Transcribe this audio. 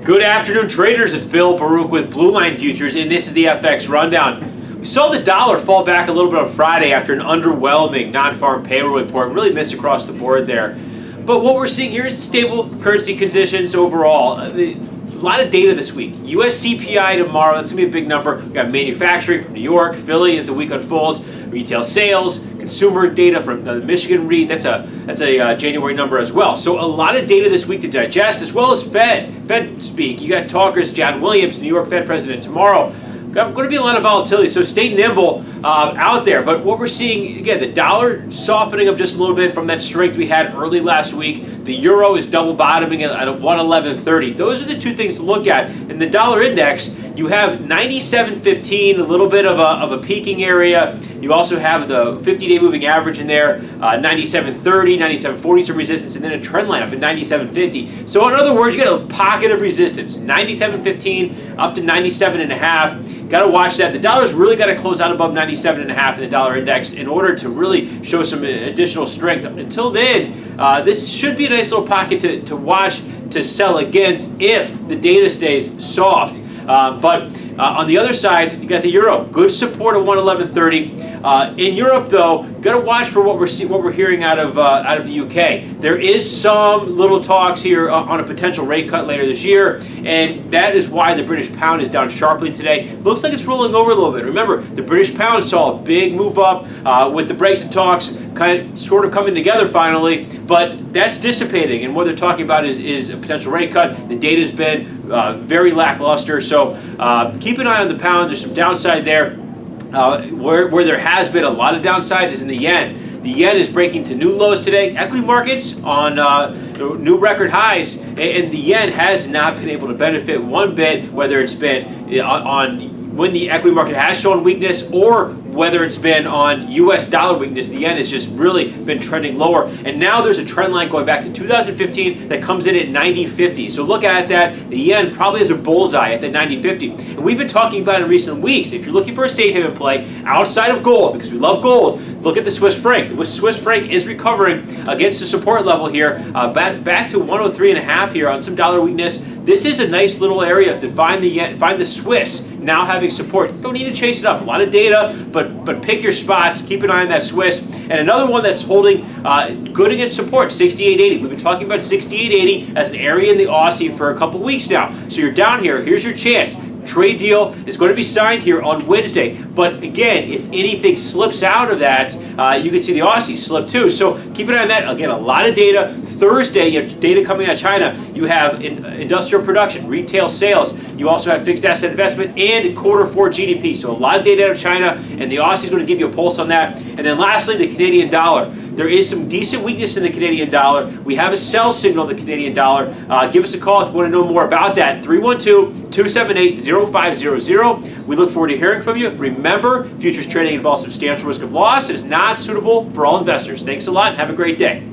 Good afternoon, traders. It's Bill Baruch with Blue Line Futures, and this is the FX Rundown. We saw the dollar fall back a little bit on Friday after an underwhelming non-farm payroll report. Really missed across the board there. But what we're seeing here is stable currency conditions overall. A lot of data this week. U.S. CPI tomorrow, that's going to be a big number. We've got manufacturing from New York, Philly as the week unfolds, retail sales, consumer data from the Michigan read, that's a January number as well. So a lot of data this week to digest, as well as Fed speak. You got talkers, John Williams, New York Fed president tomorrow. Going to be a lot of volatility, so stay nimble out there. But what we're seeing, again, the dollar softening up just a little bit from that strength we had early last week. The euro is double bottoming at 111.30. Those are the two things to look at. In the dollar index, you have 97.15, a little bit of a peaking area. You also have the 50-day moving average in there, 97.30, 97.40 some resistance, and then a trend line up at 97.50. So in other words, you got a pocket of resistance, 97.15 up to 97.5. Got to watch that. The dollar's really got to close out above 97.5 in the dollar index in order to really show some additional strength. Until then, this should be a nice little pocket to watch to sell against if the data stays soft. But on the other side, you got the euro. Good support at 111.30. In Europe, though, got to watch for what we're hearing out of the UK. There is some little talks here on a potential rate cut later this year, and that is why the British pound is down sharply today. Looks like it's rolling over a little bit. Remember, the British pound saw a big move up with the Brexit talks sort of coming together finally, but that's dissipating, and what they're talking about is a potential rate cut. The data's been very lackluster, so keep an eye on the pound. There's some downside there. Where there has been a lot of downside is in the yen. The yen is breaking to new lows today. Equity markets on new record highs, and the yen has not been able to benefit one bit, whether it's been on when the equity market has shown weakness or whether it's been on U.S. dollar weakness. The yen has just really been trending lower. And now there's a trend line going back to 2015 that comes in at 90.50. So look at that. The yen probably has a bullseye at the 90.50. And we've been talking about it in recent weeks. If you're looking for a safe haven play outside of gold, because we love gold, look at the Swiss franc. The Swiss franc is recovering against the support level here, back to 103.5 here on some dollar weakness. This is a nice little area to find the Swiss now having support. You don't need to chase it up. A lot of data, but pick your spots. Keep an eye on that Swiss. And another one that's holding good against support, 68.80. We've been talking about 68.80 as an area in the Aussie for a couple weeks now. So you're down here. Here's your chance. Trade deal is going to be signed here on Wednesday. But again, if anything slips out of that, you can see the Aussie slip too. So keep an eye on that. Again, a lot of data. Thursday, you have data coming out of China. You have industrial production, retail sales. You also have fixed asset investment and quarter 4 GDP. So a lot of data out of China, and the Aussie is going to give you a pulse on that. And then lastly, the Canadian dollar. There is some decent weakness in the Canadian dollar. We have a sell signal in the Canadian dollar. Give us a call if you want to know more about that. 312-278-0500. We look forward to hearing from you. Remember, futures trading involves substantial risk of loss. It is not suitable for all investors. Thanks a lot and have a great day.